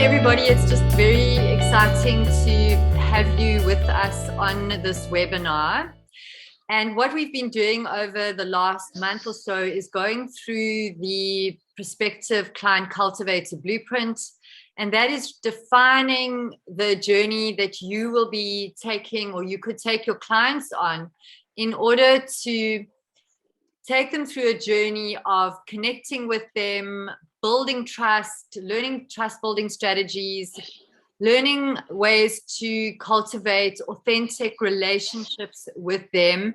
everybody. It's just very exciting to have you with us on this webinar. And what we've been doing over the last month or so is going through the prospective client cultivator blueprint. And that is defining the journey that you will be taking, or you could take your clients on, in order to take them through a journey of connecting with them, building trust, learning trust building strategies, learning ways to cultivate authentic relationships with them,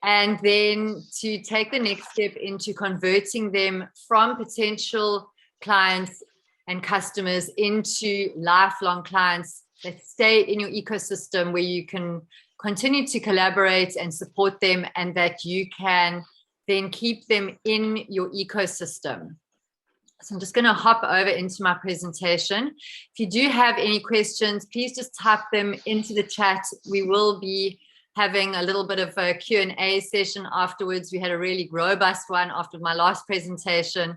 and then to take the next step into converting them from potential clients and customers into lifelong clients that stay in your ecosystem, where you can continue to collaborate and support them, and that you can then keep them in your ecosystem. So I'm just going to hop over into my presentation. If you do have any questions, please just type them into the chat. We will be having a little bit of a Q&A session afterwards. We had a really robust one after my last presentation.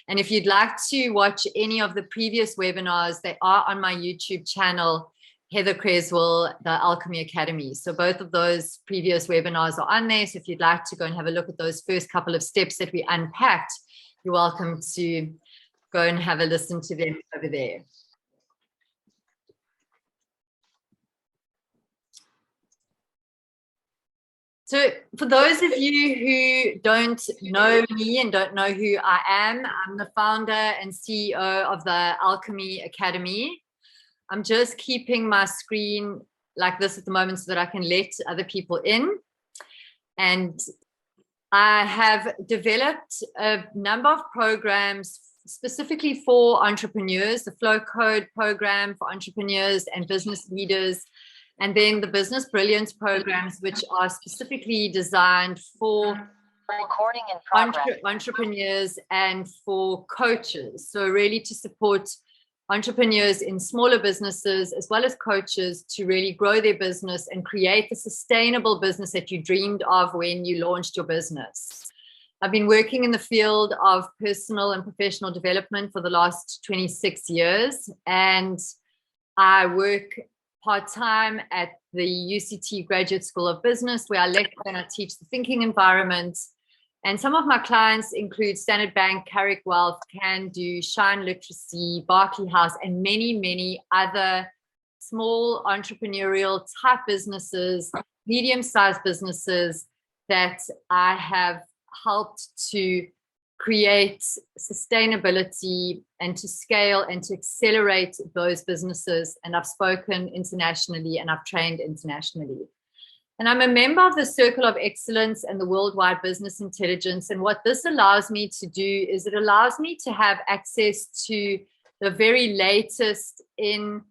And if you'd like to watch any of the previous webinars, they are on my YouTube channel, Heather Creswell, the Alchemy Academy. So both of those previous webinars are on there. So if you'd like to go and have a look at those first couple of steps that we unpacked, you're welcome to go and have a listen to them over there. So for those of you who don't know me and don't know who I am, I'm the founder and CEO of the Alchemy Academy. I'm just keeping my screen like this at the moment so that I can let other people in. And I have developed a number of programs specifically for entrepreneurs, the Flow Code program for entrepreneurs and business leaders, and then the Business Brilliance programs, which are specifically designed for entrepreneurs and for coaches. So really to support entrepreneurs in smaller businesses as well as coaches to really grow their business and create the sustainable business that you dreamed of when you launched your business. I've been working in the field of personal and professional development for the last 26 years, and I work part-time at the UCT Graduate School of Business, where I lecture and I teach the thinking environment. And some of my clients include Standard Bank, Carrick Wealth, Can Do, Shine Literacy, Barclay House, and many, many other small entrepreneurial type businesses, medium-sized businesses that I have helped to create sustainability and to scale and to accelerate those businesses. And I've spoken internationally and I've trained internationally. And I'm a member of the Circle of Excellence and the Worldwide Business Intelligence. And what this allows me to do is it allows me to have access to the very latest in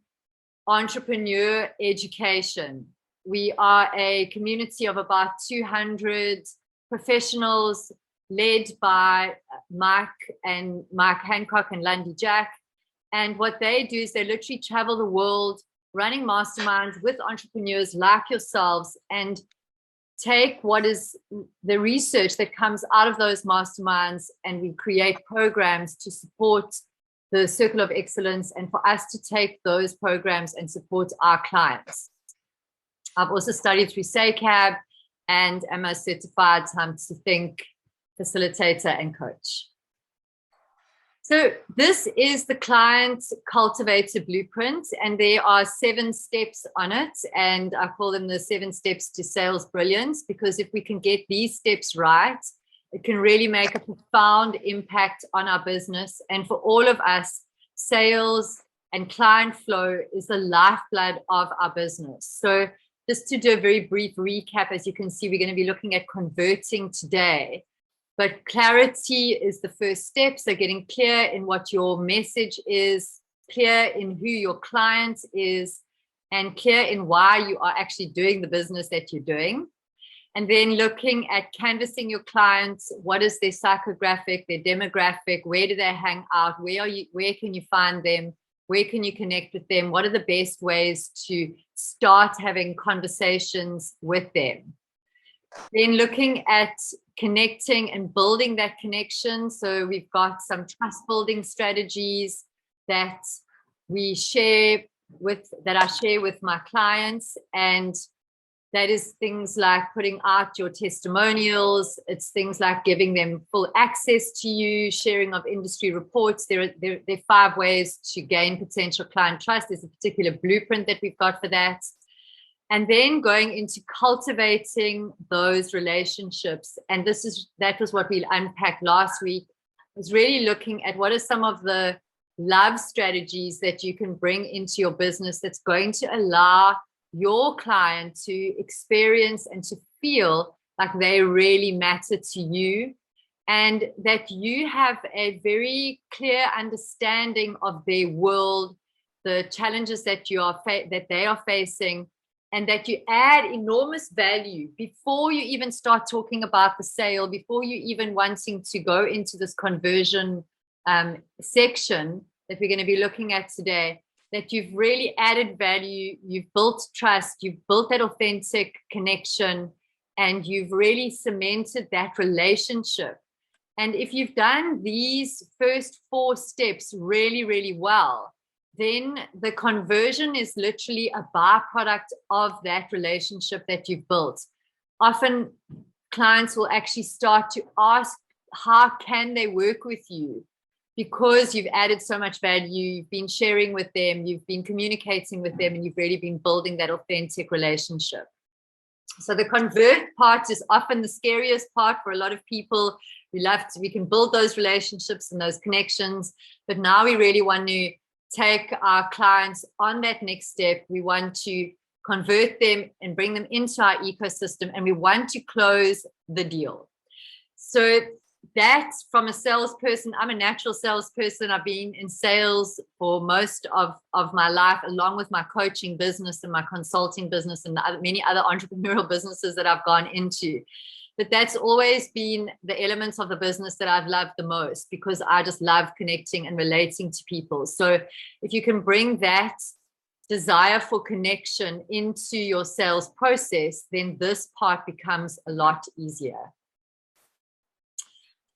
entrepreneur education. We are a community of about 200 professionals led by Mike Hancock and Lundy Jack. And what they do is they literally travel the world running masterminds with entrepreneurs like yourselves and take what is the research that comes out of those masterminds, and we create programs to support the Circle of Excellence and for us to take those programs and support our clients. I've also studied through SACAB and am a certified Time to Think facilitator and coach. So this is the client cultivator blueprint, and there are 7 steps on it, and I call them the 7 steps to sales brilliance, because if we can get these steps right, it can really make a profound impact on our business. And for all of us, sales and client flow is the lifeblood of our business. So just to do a very brief recap, as you can see, we're going to be looking at converting today. But clarity is the first step. So getting clear in what your message is, clear in who your client is, and clear in why you are actually doing the business that you're doing. And then looking at canvassing your clients. What is their psychographic, their demographic? Where do they hang out? Where can you find them? Where can you connect with them? What are the best ways to start having conversations with them? Then looking at connecting and building that connection. So we've got some trust building strategies that we share that I share with my clients. And that is things like putting out your testimonials. It's things like giving them full access to you, sharing of industry reports. There are 5 ways to gain potential client trust. There's a particular blueprint that we've got for that. And then going into cultivating those relationships. And that was what we unpacked last week, was really looking at what are some of the love strategies that you can bring into your business that's going to allow your client to experience and to feel like they really matter to you, and that you have a very clear understanding of their world, the challenges that that they are facing, and that you add enormous value before you even start talking about the sale, before you even wanting to go into this conversion section that we're going to be looking at today, that you've really added value, you've built trust, you've built that authentic connection, and you've really cemented that relationship. And if you've done these first 4 steps really, really well, then the conversion is literally a byproduct of that relationship that you've built. Often clients will actually start to ask, how can they work with you? Because you've added so much value, you've been sharing with them, you've been communicating with them, and you've really been building that authentic relationship. So the convert part is often the scariest part for a lot of people. We can build those relationships and those connections, but now we really want to take our clients on that next step. We want to convert them and bring them into our ecosystem, and we want to close the deal. So that's from a salesperson. I'm a natural salesperson. I've been in sales for most of my life, along with my coaching business and my consulting business and many other entrepreneurial businesses that I've gone into. But that's always been the elements of the business that I've loved the most, because I just love connecting and relating to people. So if you can bring that desire for connection into your sales process, then this part becomes a lot easier.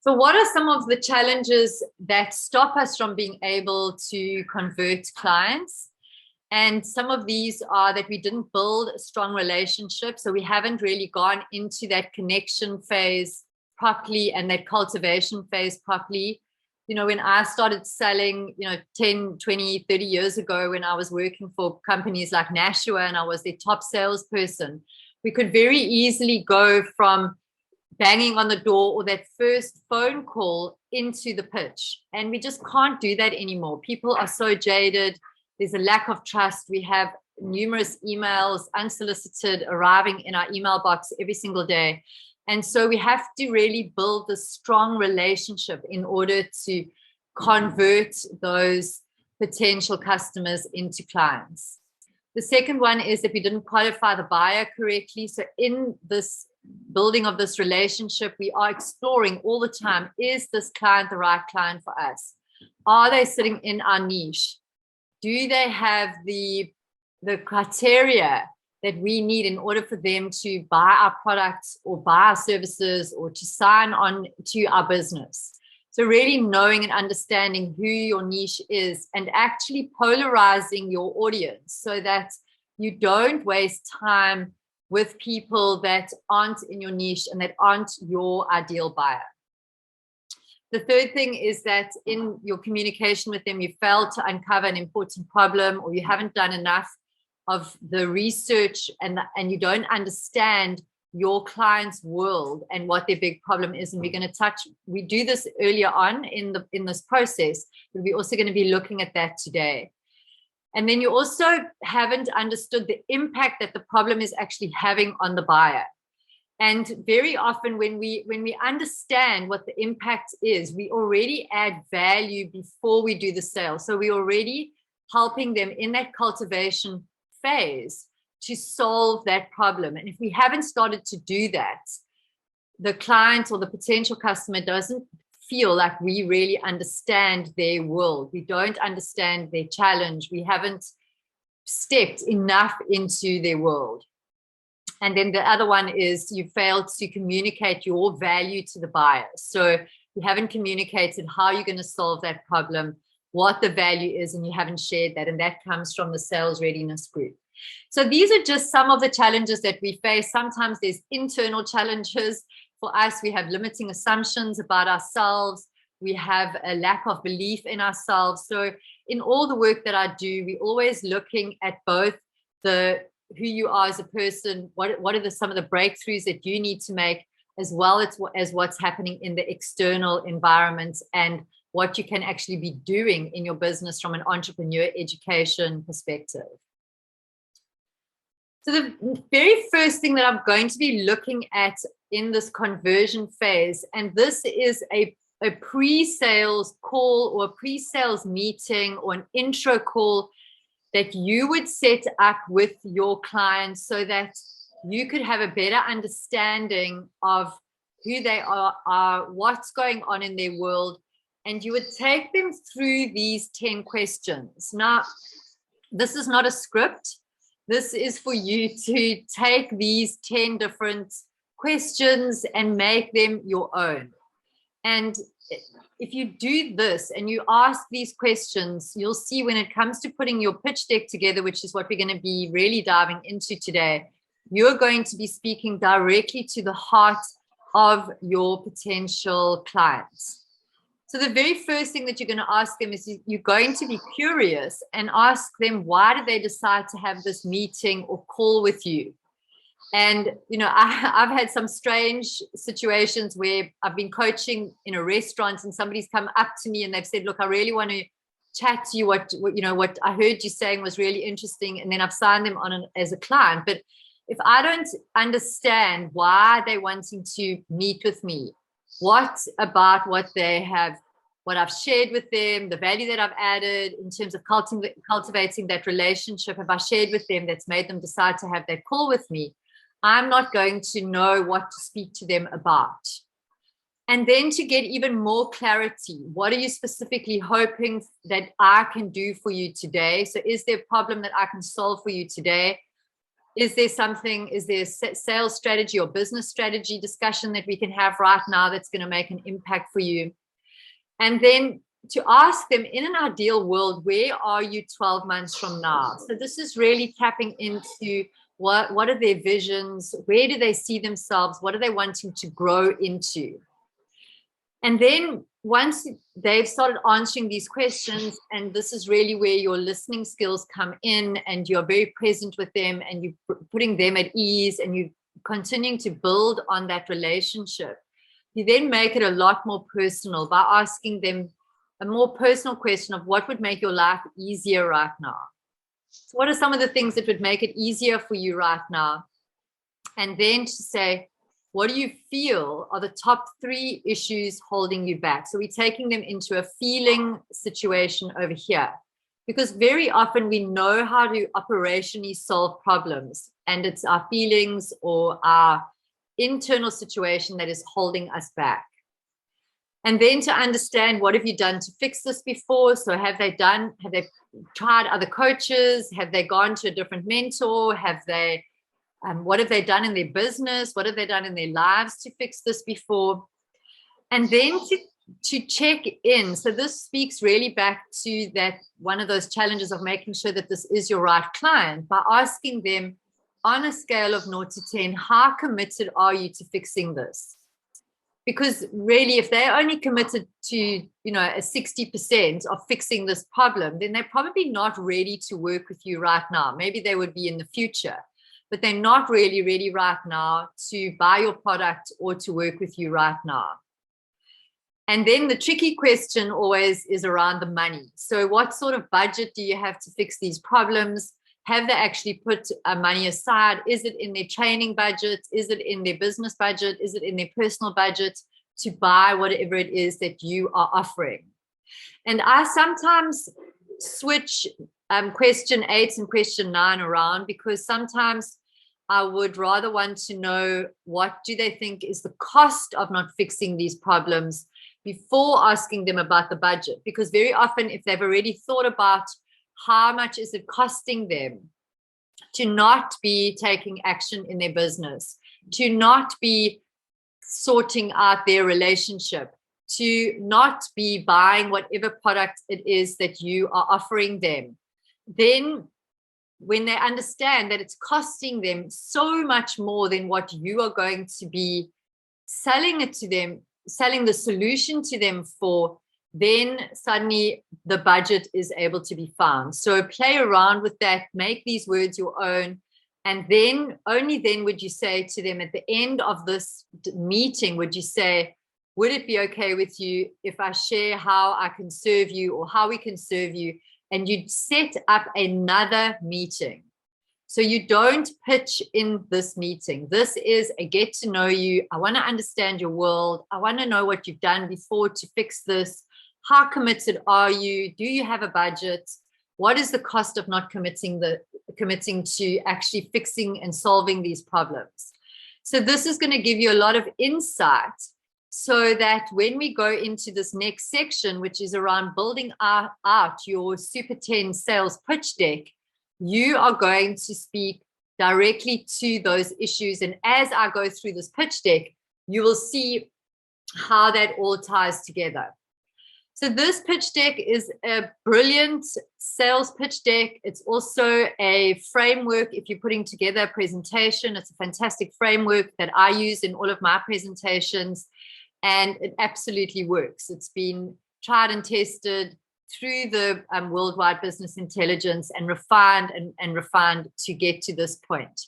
So what are some of the challenges that stop us from being able to convert clients? And some of these are that we didn't build a strong relationship. So we haven't really gone into that connection phase properly and that cultivation phase properly. You know, when I started selling, 10, 20, 30 years ago, when I was working for companies like Nashua and I was their top salesperson, we could very easily go from banging on the door or that first phone call into the pitch. And we just can't do that anymore. People are so jaded. There's a lack of trust. We have numerous emails, unsolicited, arriving in our email box every single day. And so we have to really build this strong relationship in order to convert those potential customers into clients. The second one is that we didn't qualify the buyer correctly. So in this building of this relationship, we are exploring all the time, is this client the right client for us? Are they sitting in our niche? Do they have the criteria that we need in order for them to buy our products or buy our services or to sign on to our business? So really knowing and understanding who your niche is and actually polarizing your audience so that you don't waste time with people that aren't in your niche and that aren't your ideal buyer. The third thing is that in your communication with them, you failed to uncover an important problem, or you haven't done enough of the research and you don't understand your client's world and what their big problem is. And we do this earlier on in this process, but we're also going to be looking at that today. And then you also haven't understood the impact that the problem is actually having on the buyer. And very often when we understand what the impact is, we already add value before we do the sale. So we're already helping them in that cultivation phase to solve that problem. And if we haven't started to do that, the client or the potential customer doesn't feel like we really understand their world. We don't understand their challenge. We haven't stepped enough into their world. And then the other one is you failed to communicate your value to the buyer. So you haven't communicated how you're going to solve that problem, what the value is and you haven't shared that. And that comes from the sales readiness group. So these are just some of the challenges that we face. Sometimes there's internal challenges. For us, we have limiting assumptions about ourselves. We have a lack of belief in ourselves. So in all the work that I do, we're always looking at both who you are as a person, what are some of the breakthroughs that you need to make, as well as what's happening in the external environment and what you can actually be doing in your business from an entrepreneur education perspective. So the very first thing that I'm going to be looking at in this conversion phase, and this is a pre-sales call or a pre-sales meeting or an intro call that you would set up with your clients so that you could have a better understanding of who they are, what's going on in their world, and you would take them through these 10 questions. Now, this is not a script. This is for you to take these 10 different questions and make them your own. And if you do this and you ask these questions, you'll see when it comes to putting your pitch deck together, which is what we're going to be really diving into today, you're going to be speaking directly to the heart of your potential clients. So the very first thing that you're going to ask them is you're going to be curious and ask them, why did they decide to have this meeting or call with you? And, I've had some strange situations where I've been coaching in a restaurant and somebody's come up to me and they've said, look, I really want to chat to you. What I heard you saying was really interesting. And then I've signed them on as a client. But if I don't understand why they're wanting to meet with me, what about what I've shared with them, the value that I've added in terms of cultivating that relationship, have I shared with them that's made them decide to have that call with me, I'm not going to know what to speak to them about. And then to get even more clarity, what are you specifically hoping that I can do for you today? So is there a problem that I can solve for you today? Is there a sales strategy or business strategy discussion that we can have right now that's going to make an impact for you? And then to ask them, in an ideal world, where are you 12 months from now? So this is really tapping into what are their visions? Where do they see themselves? What are they wanting to grow into? And then once they've started answering these questions, and this is really where your listening skills come in, and you're very present with them and you're putting them at ease and you're continuing to build on that relationship, you then make it a lot more personal by asking them a more personal question of what would make your life easier right now. So what are some of the things that would make it easier for you right now? And then to say, what do you feel are the top 3 issues holding you back? So we're taking them into a feeling situation over here, because very often we know how to operationally solve problems, and it's our feelings or our internal situation that is holding us back. And then to understand, what have you done to fix this before? So have they tried other coaches? Have they gone to a different mentor? What have they done in their business? What have they done in their lives to fix this before? And then to check in. So this speaks really back to that one of those challenges of making sure that this is your right client, by asking them on a scale of 0 to 10, how committed are you to fixing this? Because really, if they're only committed to, a 60% of fixing this problem, then they're probably not ready to work with you right now. Maybe they would be in the future, but they're not really ready right now to buy your product or to work with you right now. And then the tricky question always is around the money. So what sort of budget do you have to fix these problems? Have they actually put money aside? Is it in their training budget? Is it in their business budget? Is it in their personal budget to buy whatever it is that you are offering? And I sometimes switch question 8 and question 9 around, because sometimes I would rather want to know, what do they think is the cost of not fixing these problems before asking them about the budget? Because very often, if they've already thought about how much is it costing them to not be taking action in their business, to not be sorting out their relationship, to not be buying whatever product it is that you are offering them. Then when they understand that it's costing them so much more than what you are going to be selling it to them, selling the solution to them for, then suddenly the budget is able to be found. So play around with that, make these words your own. And then only then would you say to them at the end of this meeting, would you say, would it be okay with you if I share how I can serve you or how we can serve you? And you'd set up another meeting. So you don't pitch in this meeting. This is a get to know you. I want to understand your world. I want to know what you've done before to fix this. How committed are you? Do you have a budget? What is the cost of not committing to actually fixing and solving these problems? So this is going to give you a lot of insight so that when we go into this next section, which is around building out your Super 10 sales pitch deck, you are going to speak directly to those issues. And as I go through this pitch deck, you will see how that all ties together. So this pitch deck is a brilliant sales pitch deck. It's also a framework. If you're putting together a presentation, it's a fantastic framework that I use in all of my presentations, and it absolutely works. It's been tried and tested through the worldwide business intelligence and refined to get to this point.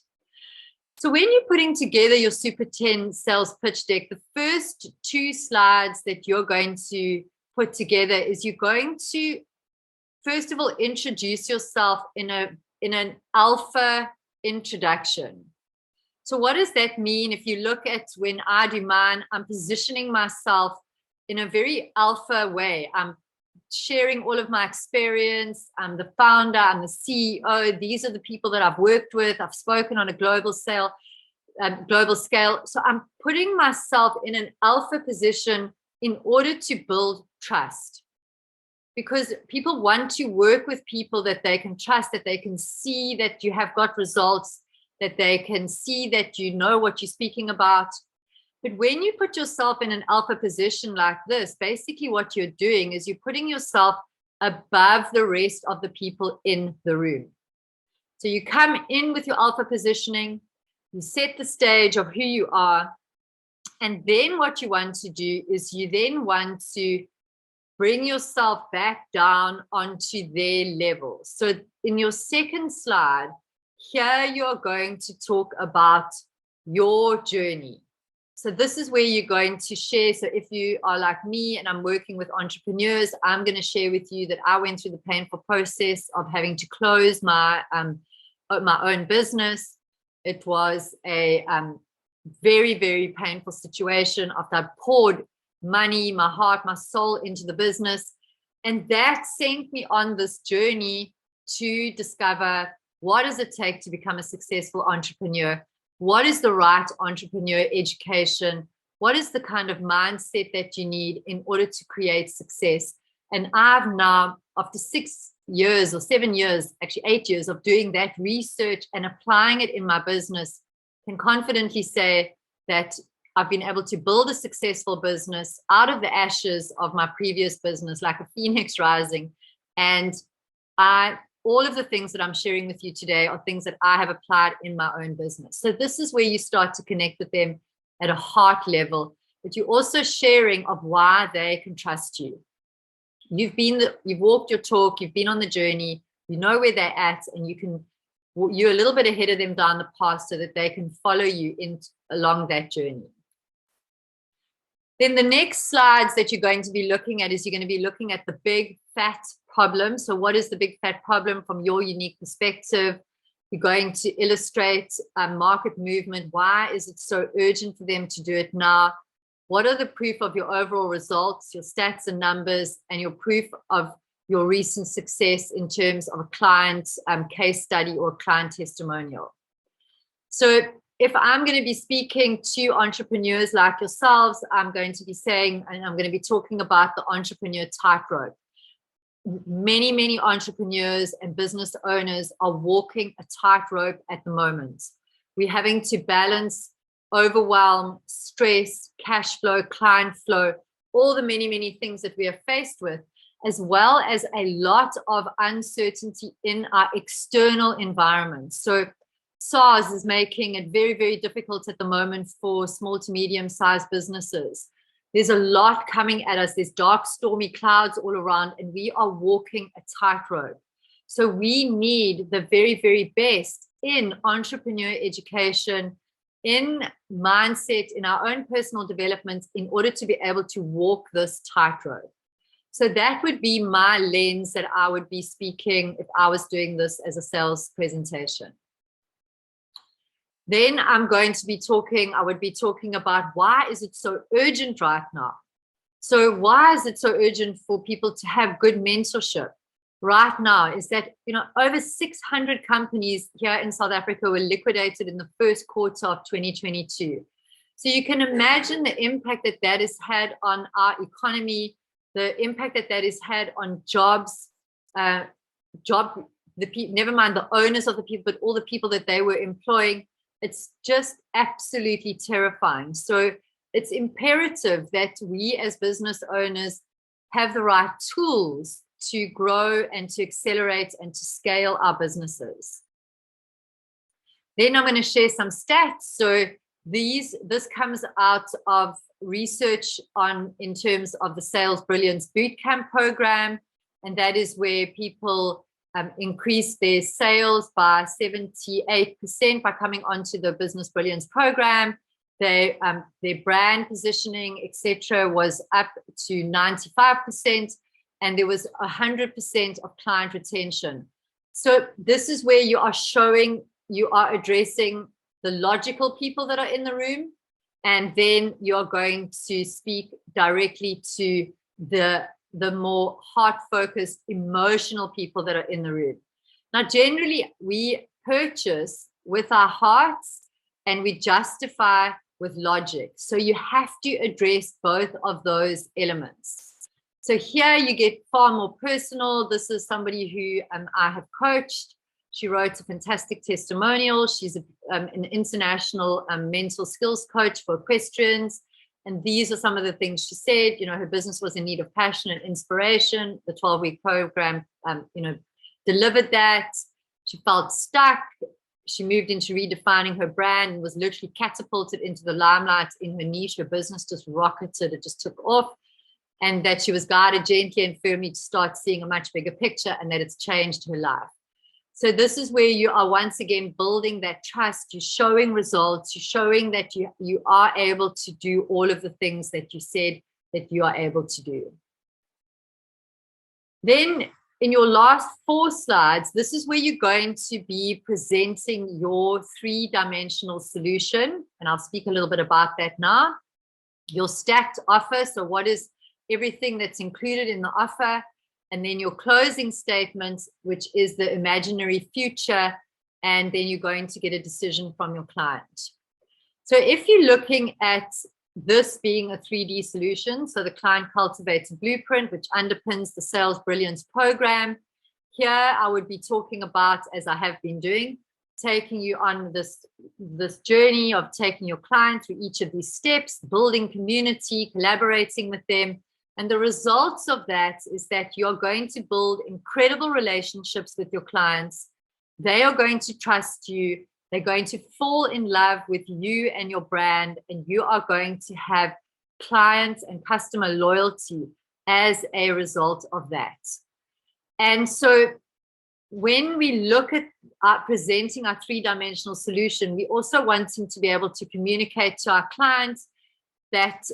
So when you're putting together your Super 10 sales pitch deck, the first 2 slides that you're going to put together is you're going to, first of all, introduce yourself in an alpha introduction. So what does that mean? If you look at when I do mine, I'm positioning myself in a very alpha way. I'm sharing all of my experience. I'm the founder, I'm the CEO. These are the people that I've worked with. I've spoken on a global scale. So I'm putting myself in an alpha position in order to build trust, because people want to work with people that they can trust, that they can see that you have got results, that they can see that you know what you're speaking about. But when you put yourself in an alpha position like this, basically what you're doing is you're putting yourself above the rest of the people in the room. So you come in with your alpha positioning, you set the stage of who you are, and then what you want to do is you then want to bring yourself back down onto their level. So in your second slide, here you're going to talk about your journey. So this is where you're going to share. So if you are like me and I'm working with entrepreneurs, I'm going to share with you that I went through the painful process of having to close my own business. It was a very, very painful situation after I poured money, my heart, my soul into the business. And that sent me on this journey to discover, what does it take to become a successful entrepreneur? What is the right entrepreneur education? What is the kind of mindset that you need in order to create success? And I've now, after 6 years or 7 years, actually 8 years of doing that research and applying it in my business, can confidently say that I've been able to build a successful business out of the ashes of my previous business, like a phoenix rising. And all of the things that I'm sharing with you today are things that I have applied in my own business. So this is where you start to connect with them at a heart level, but you're also sharing of why they can trust you. You've walked your talk, you've been on the journey, you know where they're at, and you're a little bit ahead of them down the path so that they can follow you along that journey. Then the next slides that you're going to be looking at is you're going to be looking at the big fat problem. So what is the big fat problem from your unique perspective? You're going to illustrate market movement. Why is it so urgent for them to do it now? What are the proof of your overall results, your stats and numbers, and your proof of your recent success in terms of a client case study or client testimonial? So if I'm going to be speaking to entrepreneurs like yourselves, I'm going to be saying, and I'm going to be talking about the entrepreneur tightrope. Many, many entrepreneurs and business owners are walking a tightrope at the moment. We're having to balance overwhelm, stress, cash flow, client flow all the many, many things that we are faced with, as well as a lot of uncertainty in our external environment. So SARS is making it very, very difficult at the moment for small to medium-sized businesses. There's a lot coming at us. There's dark, stormy clouds all around, and we are walking a tightrope. So we need the very, very best in entrepreneur education, in mindset, in our own personal development, in order to be able to walk this tightrope. So that would be my lens that I would be speaking if I was doing this as a sales presentation. Then I would be talking about why is it so urgent right now? So why is it so urgent for people to have good mentorship right now? Is that, over 600 companies here in South Africa were liquidated in the first quarter of 2022. So you can imagine the impact that that has had on our economy, the impact that that has had on jobs, never mind the owners of the people, but all the people that they were employing. It's just absolutely terrifying. So it's imperative that we as business owners have the right tools to grow and to accelerate and to scale our businesses. Then I'm going to share some stats. So this comes out of research in terms of the Sales Brilliance Bootcamp program, and that is where people increase their sales by 78% by coming onto the Business Brilliance program. Their brand positioning, etc., was up to 95%, and there was 100% of client retention. So this is where you are addressing the logical people that are in the room, and then you are going to speak directly to the more heart-focused, emotional people that are in the room. Now, generally, we purchase with our hearts and we justify with logic. So you have to address both of those elements. So here you get far more personal. This is somebody who I have coached. She wrote a fantastic testimonial. She's an international mental skills coach for equestrians. And these are some of the things she said. Her business was in need of passion and inspiration. The 12-week program, delivered that. She felt stuck. She moved into redefining her brand and was literally catapulted into the limelight in her niche. Her business just rocketed. It just took off. And that she was guided gently and firmly to start seeing a much bigger picture, and that it's changed her life. So this is where you are once again building that trust. You're showing results. You're showing that you are able to do all of the things that you said that you are able to do. Then in your last 4 slides, this is where you're going to be presenting your 3-dimensional solution. And I'll speak a little bit about that now. Your stacked offer. So what is everything that's included in the offer? And then your closing statement, which is the imaginary future, and then you're going to get a decision from your client. So if you're looking at this being a 3D solution, so the Client Cultivator Blueprint, which underpins the Sales Brilliance program, here I would be talking about, as I have been doing, taking you on this journey of taking your client through each of these steps, building community, collaborating with them. And the results of that is that you're going to build incredible relationships with your clients. They are going to trust you. They're going to fall in love with you and your brand, and you are going to have client and customer loyalty as a result of that. And so when we look at presenting our 3-dimensional solution, we also want them to be able to communicate to our clients that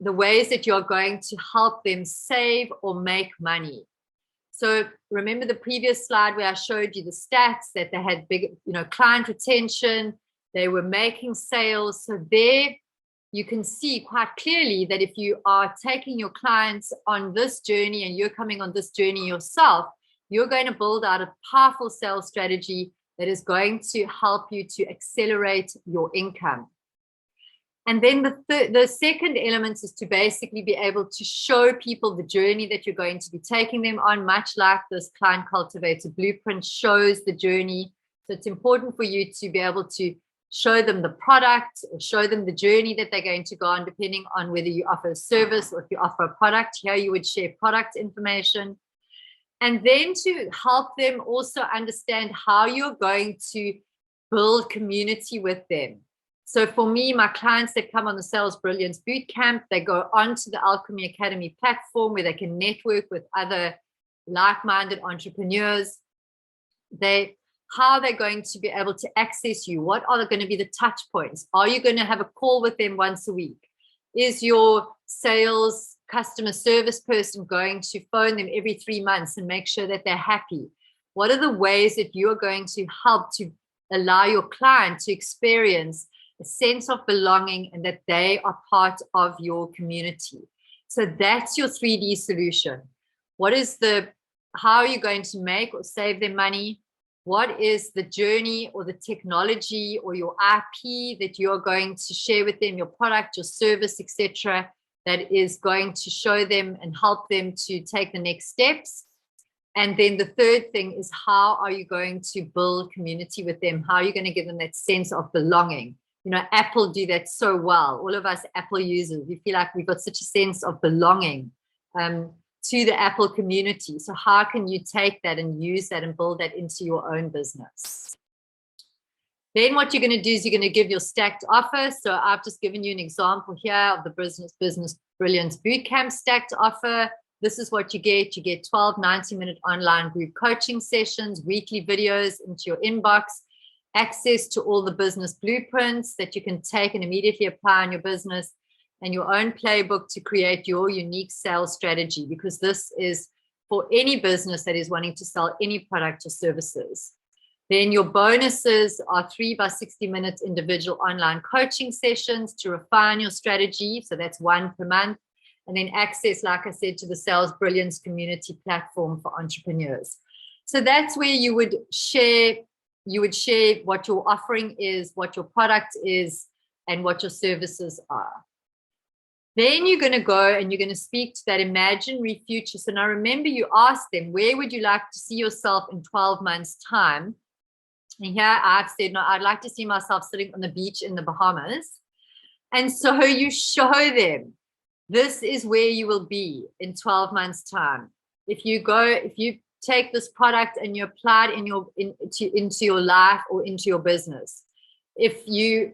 the ways that you're going to help them save or make money. So remember the previous slide where I showed you the stats that they had big, client retention, they were making sales. So there you can see quite clearly that if you are taking your clients on this journey and you're coming on this journey yourself, you're going to build out a powerful sales strategy that is going to help you to accelerate your income. And then the second element is to basically be able to show people the journey that you're going to be taking them on, much like this Client Cultivator Blueprint shows the journey. So it's important for you to be able to show them the product or show them the journey that they're going to go on, depending on whether you offer a service or if you offer a product. Here you would share product information. And then to help them also understand how you're going to build community with them. So for me, my clients that come on the Sales Brilliance Bootcamp, they go onto the Alchemy Academy platform where they can network with other like-minded entrepreneurs. How they're going to be able to access you. What are going to be the touch points? Are you going to have a call with them once a week? Is your sales customer service person going to phone them every 3 months and make sure that they're happy? What are the ways that you're going to help to allow your client to experience a sense of belonging and that they are part of your community? So that's your 3D solution. How are you going to make or save them money? What is the journey or the technology or your IP that you're going to share with them, your product, your service, etc., that is going to show them and help them to take the next steps? And then the third thing is, how are you going to build community with them? How are you going to give them that sense of belonging? You know, Apple do that so well. All of us Apple users, we feel like we've got such a sense of belonging to the Apple community. So how can you take that and use that and build that into your own business? Then what you're going to do is you're going to give your stacked offer. So I've just given you an example here of the Business Brilliance Bootcamp stacked offer. This is what you get. You get 12 90-minute online group coaching sessions, weekly videos into your inbox, access to all the business blueprints that you can take and immediately apply in your business, and your own playbook to create your unique sales strategy, because this is for any business that is wanting to sell any product or services. Then your bonuses are 3 by 60 minutes individual online coaching sessions to refine your strategy. So that's 1 per month. And then access, like I said, to the Sales Brilliance community platform for entrepreneurs. So that's where you would share what your offering is, what your product is, and what your services are. Then you're going to go and you're going to speak to that imaginary future. So now remember, you asked them, where would you like to see yourself in 12 months' time? And here I've said, no, I'd like to see myself sitting on the beach in the Bahamas. And so you show them, this is where you will be in 12 months' time. If you take this product and you apply it into your life or into your business, if you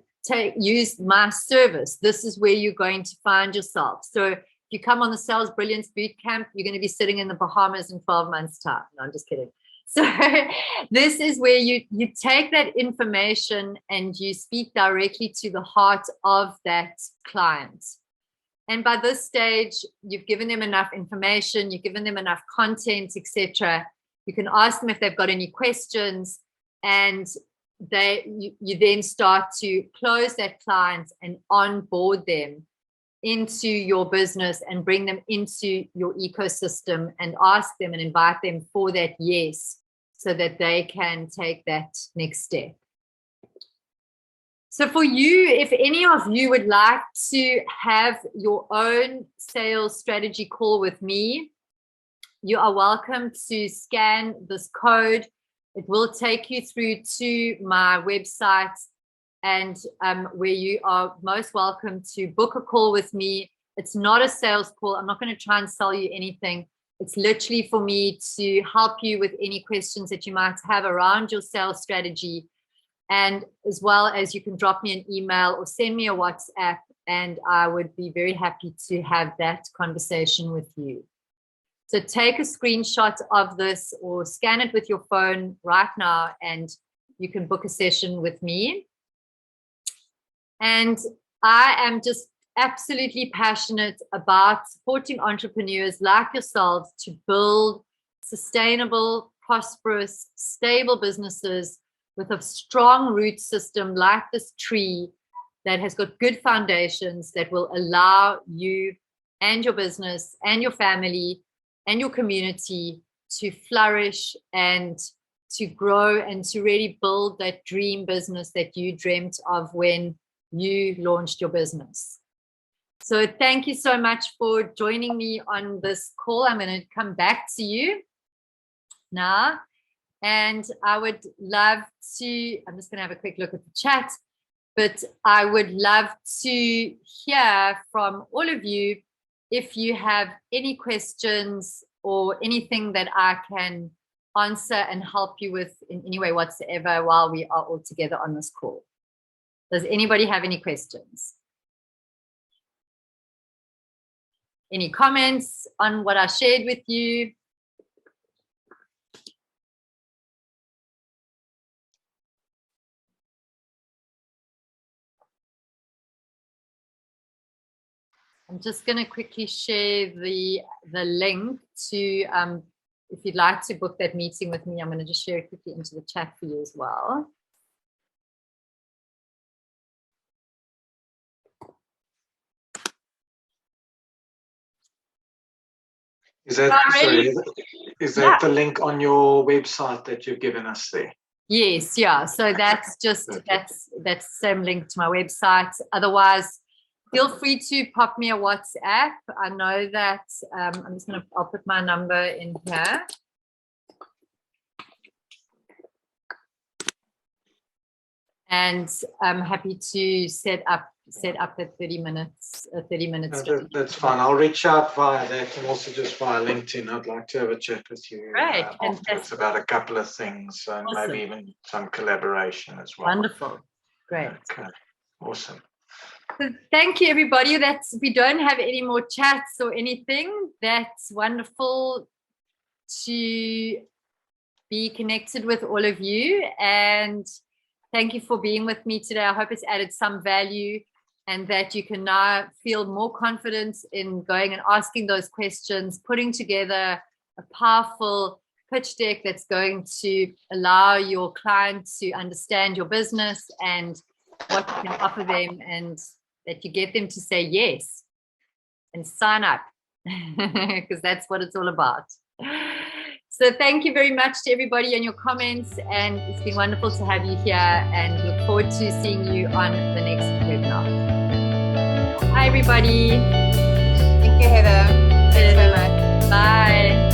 use my service, this is where you're going to find yourself. So if you come on the Sales Brilliance Bootcamp, you're going to be sitting in the Bahamas in 12 months' time. No, I'm just kidding. So this is where you take that information and you speak directly to the heart of that client. And by this stage, you've given them enough information, you've given them enough content, etc. You can ask them if they've got any questions, and you then start to close that client and onboard them into your business and bring them into your ecosystem and ask them and invite them for that yes, so that they can take that next step. So for you, if any of you would like to have your own sales strategy call with me, you are welcome to scan this code. It will take you through to my website, and where you are most welcome to book a call with me. It's not a sales call. I'm not going to try and sell you anything. It's literally for me to help you with any questions that you might have around your sales strategy. And as well as you can drop me an email or send me a WhatsApp, and I would be very happy to have that conversation with you. So take a screenshot of this or scan it with your phone right now, and you can book a session with me. And I am just absolutely passionate about supporting entrepreneurs like yourselves to build sustainable, prosperous, stable businesses with a strong root system like this tree that has got good foundations that will allow you and your business and your family and your community to flourish and to grow and to really build that dream business that you dreamt of when you launched your business. So thank you so much for joining me on this call. I'm going to come back to you now. And I would love to, I'm just going to have a quick look at the chat. But I would love to hear from all of you if you have any questions or anything that I can answer and help you with in any way whatsoever while we are all together on this call. Does anybody have any questions? Any comments on what I shared with you? I'm just going to quickly share the link to, if you'd like to book that meeting with me, I'm going to just share it quickly into the chat for you as well. Is that the link on your website that you've given us there? Yes, yeah. So that's just, that's the same link to my website. Otherwise, feel free to pop me a WhatsApp. I know that I'll put my number in here. And I'm happy to set up that 30 minutes. That's fine. I'll reach out via that and also just via LinkedIn. I'd like to have a chat with you afterwards about a couple of things and maybe even some collaboration as well. Wonderful. Great. Okay. Awesome. So thank you, everybody. We don't have any more chats or anything. That's wonderful to be connected with all of you. And thank you for being with me today. I hope it's added some value and that you can now feel more confident in going and asking those questions, putting together a powerful pitch deck that's going to allow your clients to understand your business and what you can offer them, and that you get them to say yes and sign up, because that's what it's all about. So thank you very much to everybody and your comments, and it's been wonderful to have you here, and look forward to seeing you on the next webinar. Hi, everybody. Thank you, Heather. Thanks so much. Bye.